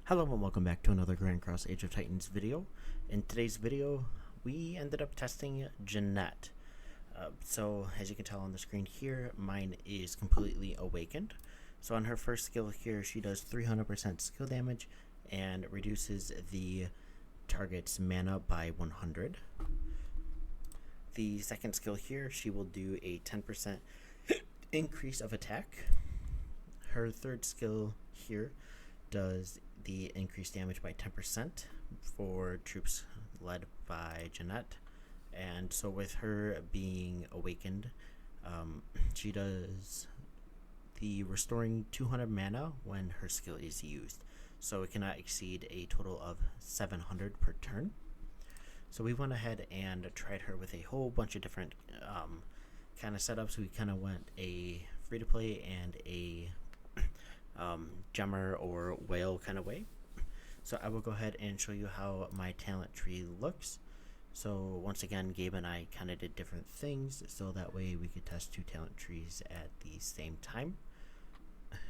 Hello and welcome back to another Grand Cross Age of Titans video. In today's video, we ended up testing Jeanette. So as you can tell on the screen here, mine is completely awakened. So on her first skill here, she does 300% skill damage and reduces the target's mana by 100. The second skill here, she will do a 10% increase of attack. Her third skill here does the increased damage by 10% for troops led by Janette. And so with her being awakened, she does the restoring 200 mana when her skill is used. So it cannot exceed a total of 700 per turn. So we went ahead and tried her with a whole bunch of different kind of setups. We kind of went a free-to-play and a gemmer or whale kind of way. So I will go ahead and show you how my talent tree looks. So once again, Gabe and I kind of did different things, so that way we could test two talent trees at the same time.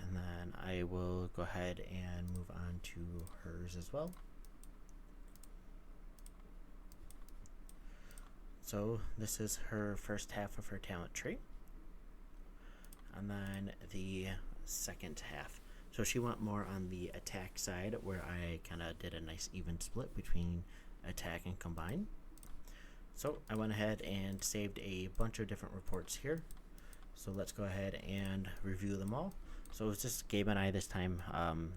And then I will go ahead and move on to hers as well. So this is her first half of her talent tree. And then the second half. So she went more on the attack side, where I kind of did a nice even split between attack and combine. So I went ahead and saved a bunch of different reports here. So let's go ahead and review them all. So it's just Gabe and I this time.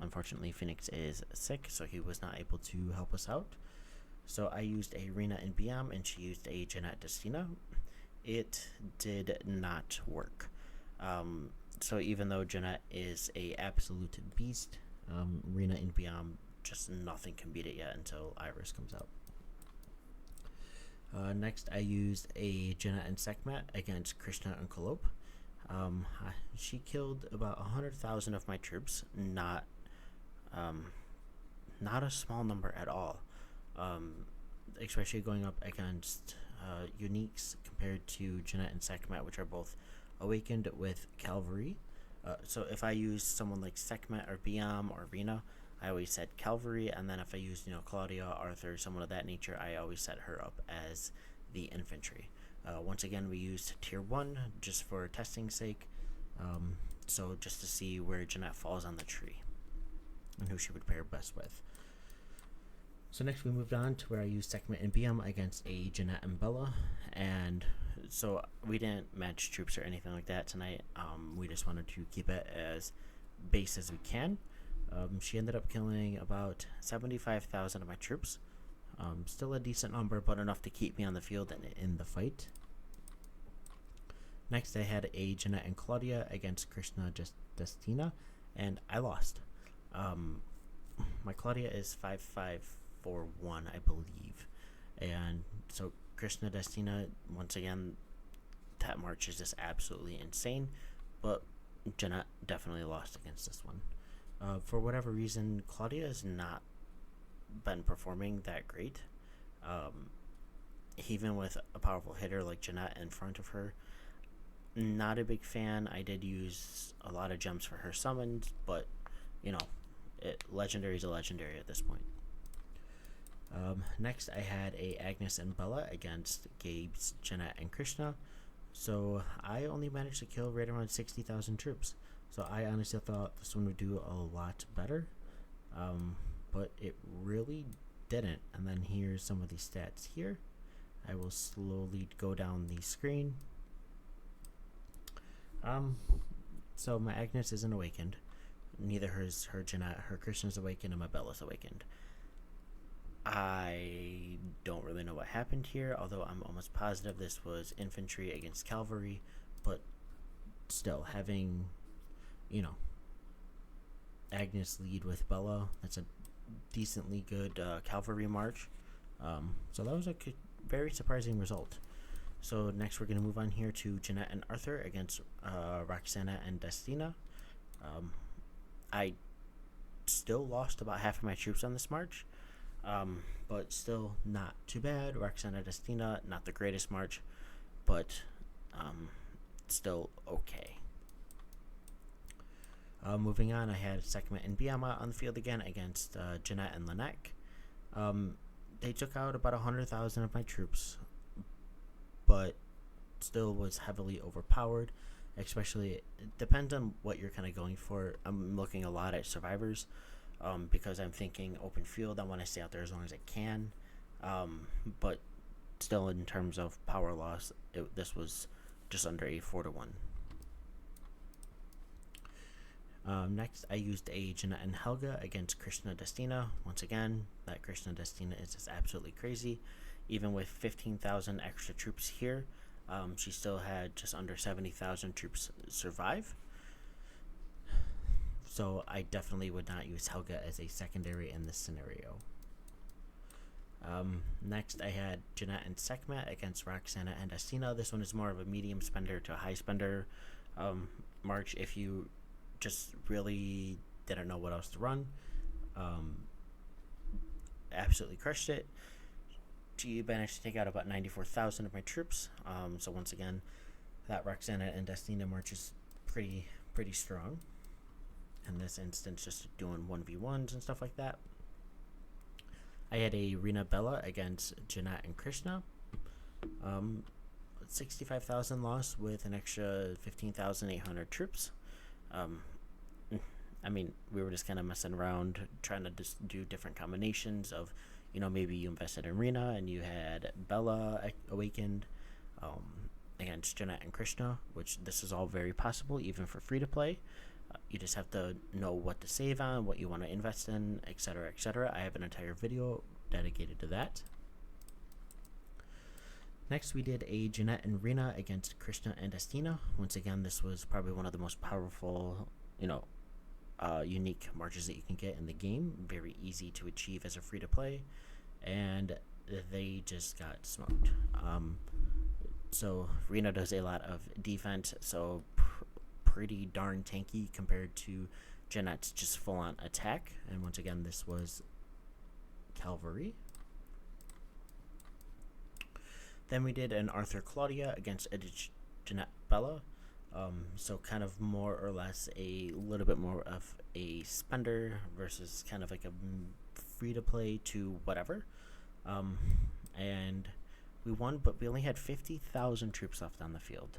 Unfortunately, Phoenix is sick, so he was not able to help us out. So I used a Rena and Biam, and she used a Jeanette Destina. It did not work. So even though Jeanette is a absolute beast, Rena and Biam, just nothing can beat it yet until Iris comes out. Next, I used a Jeanette and Sekhmet against Krishna and Kolope. She killed about 100,000 of my troops, not a small number at all. Especially going up against uniques compared to Jeanette and Sekhmet, which are both awakened with cavalry. So if I use someone like Sekhmet or Biam or Rena, I always set cavalry, and then if I use Claudia, Arthur, someone of that nature, I always set her up as the infantry. Once again, we used tier 1 just for testing sake, so just to see where Jeanette falls on the tree and who she would pair best with. So next we moved on to where I used Sekhmet and Biam against a Jeanette and Bella, and so we didn't match troops or anything like that tonight. We just wanted to keep it as base as we can. She ended up killing about 75,000 of my troops. Still a decent number, but enough to keep me on the field and in the fight. Next I had a Jeanette and Claudia against Krishna Destina, and I lost. My Claudia is 5541, I believe, and so Krishna Destina, once again, that march is just absolutely insane, but Jeanette definitely lost against this one. For whatever reason, Claudia has not been performing that great. Even with a powerful hitter like Jeanette in front of her, not a big fan. I did use a lot of gems for her summons, but legendary is a legendary at this point. Next I had a Agnes and Bella against Gabe's Jeanette and Krishna. So I only managed to kill right around 60,000 troops. So I honestly thought this one would do a lot better, but it really didn't. And then here's some of the stats here. I will slowly go down the screen. So my Agnes isn't awakened. Neither her Jeanette, her Krishna's awakened, and my Bella's awakened. I don't really know what happened here, although I'm almost positive this was infantry against cavalry, but still, having, Agnes lead with Bella, that's a decently good cavalry march. So that was a very surprising result. So next we're going to move on here to Jeanette and Arthur against Roxana and Destina. I still lost about half of my troops on this march. But still not too bad. Roxana Destina, not the greatest march, but still okay. Moving on, I had Sekhmet and Biama on the field again against Jeanette and Janette. They took out about 100,000 of my troops, but still was heavily overpowered. Especially, it depends on what you're kind of going for. I'm looking a lot at survivors because I'm thinking open field. I want to stay out there as long as I can. But still, in terms of power loss, this was just under a 4-1. Next, I used a Janette and Helga against Krishna Destina. Once again, that Krishna Destina is just absolutely crazy. Even with 15,000 extra troops here, she still had just under 70,000 troops survive. So I definitely would not use Helga as a secondary in this scenario. Next, I had Jeanette and Sekhmet against Roxana and Destina. This one is more of a medium spender to a high spender march if you just really didn't know what else to run. Absolutely crushed it. She managed to take out about 94,000 of my troops. So once again, that Roxana and Destina march is pretty strong. In this instance, just doing 1v1s and stuff like that. I had a Rina Bella against Janette and Krishna. 65,000 loss with an extra 15,800 troops. I mean, we were just kind of messing around, trying to just do different combinations of, maybe you invested in Rina and you had Bella awakened against Jeanette and Krishna, which this is all very possible, even for free to play. You just have to know what to save on, what you want to invest in, etc., etc. I have an entire video dedicated to that. Next, we did a Janette and Rina against Krishna and Destina. Once again, this was probably one of the most powerful, unique marches that you can get in the game. Very easy to achieve as a free-to-play, and they just got smoked. So Rina does a lot of defense, so pretty darn tanky compared to Janette's just full-on attack. And once again, this was cavalry. Then we did an Arthur Claudia against a Jeanette Bella. So kind of more or less a little bit more of a spender versus kind of like a free-to-play to whatever. And we won, but we only had 50,000 troops left on the field.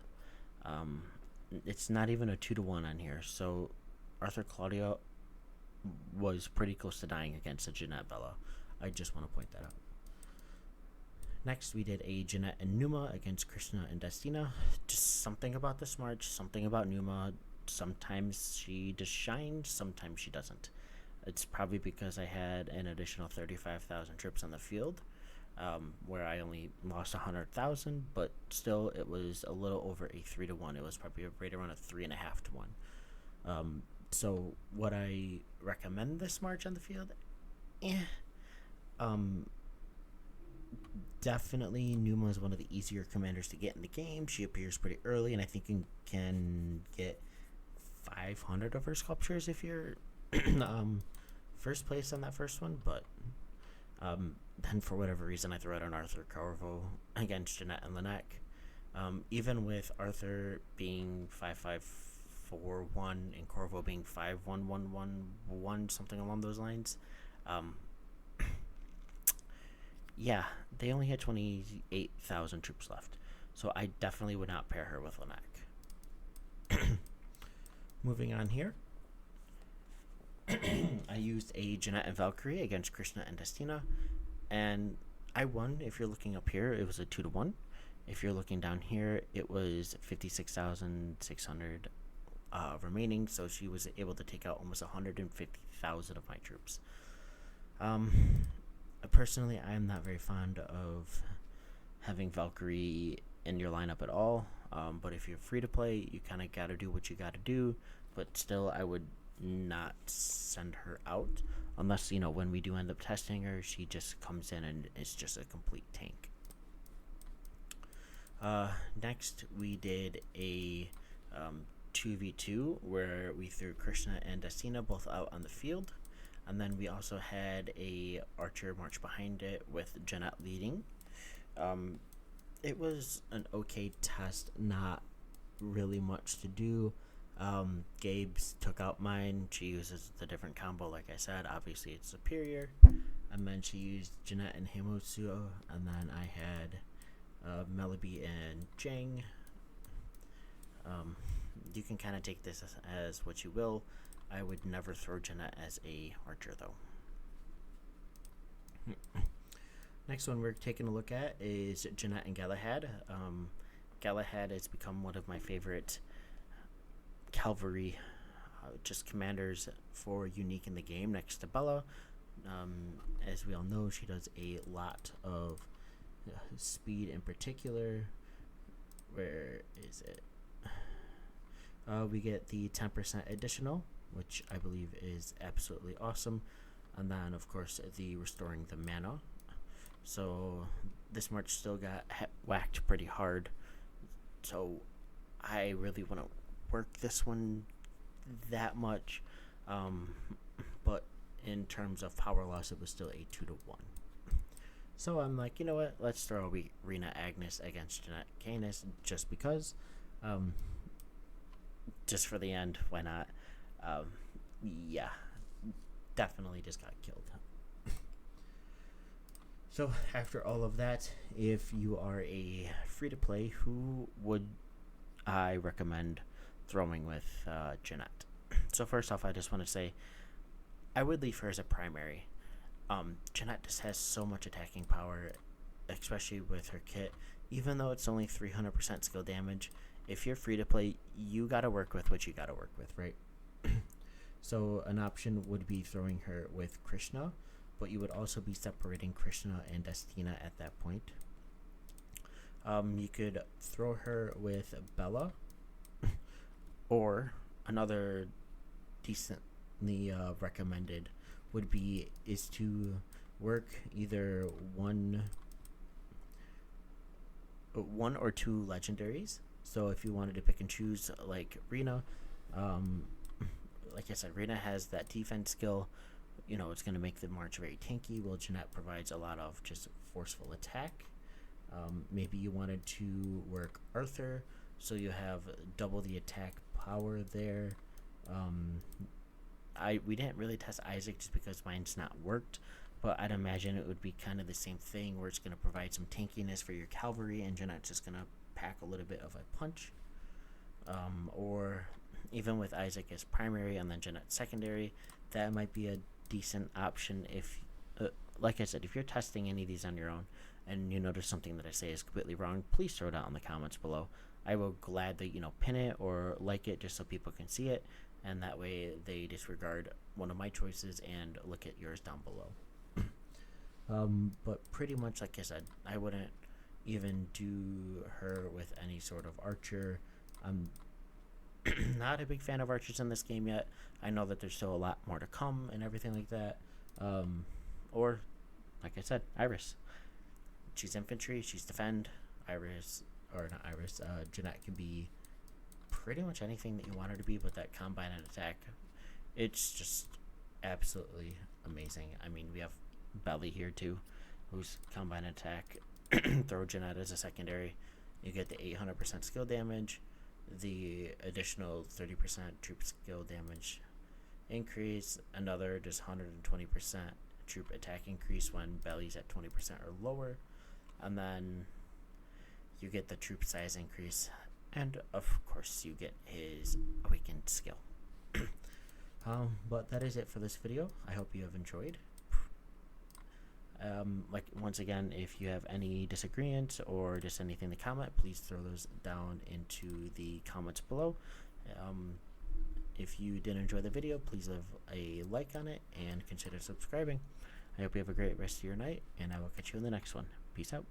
It's not even a 2-1 on here, so Arthur Claudia was pretty close to dying against a Jeanette Bella. I just want to point that out. Next, we did a Jeanette and Numa against Krishna and Destina. Just something about this march, something about Numa. Sometimes she just shines, sometimes she doesn't. It's probably because I had an additional 35,000 troops on the field, where I only lost 100,000, but still it was a little over a 3-1. It was probably right around a 3.5 to 1. So would I recommend this march on the field? Definitely Numa is one of the easier commanders to get in the game. She appears pretty early, and I think you can get 500 of her sculptures if you're first place on that first one, but then for whatever reason I threw out an Arthur Corvo against Jeanette and Janette. Even with Arthur being 5541 and Corvo being 51111, something along those lines. Yeah, they only had 28,000 troops left, so I definitely would not pair her with Lanak. Moving on here, I used a Jeanette and Valkyrie against Krishna and Destina, and I won. If you're looking up here, it was a 2-1. If you're looking down here, it was 56,600 remaining, so she was able to take out almost 150,000 of my troops. Personally, I am not very fond of having Valkyrie in your lineup at all, but if you're free to play, you kind of got to do what you got to do, but still I would not send her out unless, when we do end up testing her, she just comes in and is just a complete tank. Next, we did a 2v2 where we threw Krishna and Destina both out on the field. And then we also had a archer march behind it with Janette leading. It was an okay test, not really much to do. Gabe's took out mine. She uses the different combo, like I said. Obviously, it's superior. And then she used Jeanette and Himotsu. And then I had Melody and Jang. You can kind of take this as what you will. I would never throw Janette as a archer, though. Next one we're taking a look at is Janette and Galahad. Galahad has become one of my favorite cavalry just commanders for unique in the game next to Bella. As we all know, she does a lot of speed in particular. Where is it? We get the 10% additional, which I believe is absolutely awesome. And then, of course, the restoring the mana. So this march still got whacked pretty hard. So I really want to work this one that much. But in terms of power loss, it was still a 2-1. So I'm like, you know what? Let's throw Rena Agnes against Jeanette Canis just because. Just for the end, why not? Yeah, definitely just got killed. So after all of that, if you are a free-to-play, who would I recommend throwing with Jeanette? So first off, I just want to say I would leave her as a primary. Jeanette just has so much attacking power, especially with her kit. Even though it's only 300% skill damage, if you're free to play, you gotta work with what you gotta work with, right? So an option would be throwing her with Krishna, but you would also be separating Krishna and Destina at that point. You could throw her with Bella, or another decently recommended is to work either one or two legendaries. So if you wanted to pick and choose, like Rena, like I said, Rena has that defense skill. You know, it's going to make the march very tanky, while Jeanette provides a lot of just forceful attack. Maybe you wanted to work Arthur, so you have double the attack power there. We didn't really test Isaac just because mine's not worked, but I'd imagine it would be kind of the same thing, where it's going to provide some tankiness for your cavalry, and Jeanette's just going to pack a little bit of a punch. Or even with Isaac as primary and then Jeanette secondary, that might be a decent option. If like I said, if you're testing any of these on your own and you notice something that I say is completely wrong, please throw it out in the comments below. I will gladly, pin it or like it just so people can see it, and that way they disregard one of my choices and look at yours down below. But pretty much, like I said, I wouldn't even do her with any sort of archer. I'm not a big fan of archers in this game yet. I know that there's still a lot more to come and everything like that. Or, like I said, Iris. She's infantry, she's defend. Jeanette can be pretty much anything that you want her to be, but that combine and attack, it's just absolutely amazing. I mean, we have Belly here too, who's combine and attack. Throw Jeanette as a secondary, you get the 800% skill damage, the additional 30% troop skill damage increase, another just 120% troop attack increase when Belly's at 20% or lower, and then you get the troop size increase, and of course you get his awakened skill. But that is it for this video. I hope you have enjoyed. Like, once again, if you have any disagreements or just anything to comment, please throw those down into the comments below. If you did enjoy the video, please leave a like on it and consider subscribing. I hope you have a great rest of your night, and I will catch you in the next one. Peace out.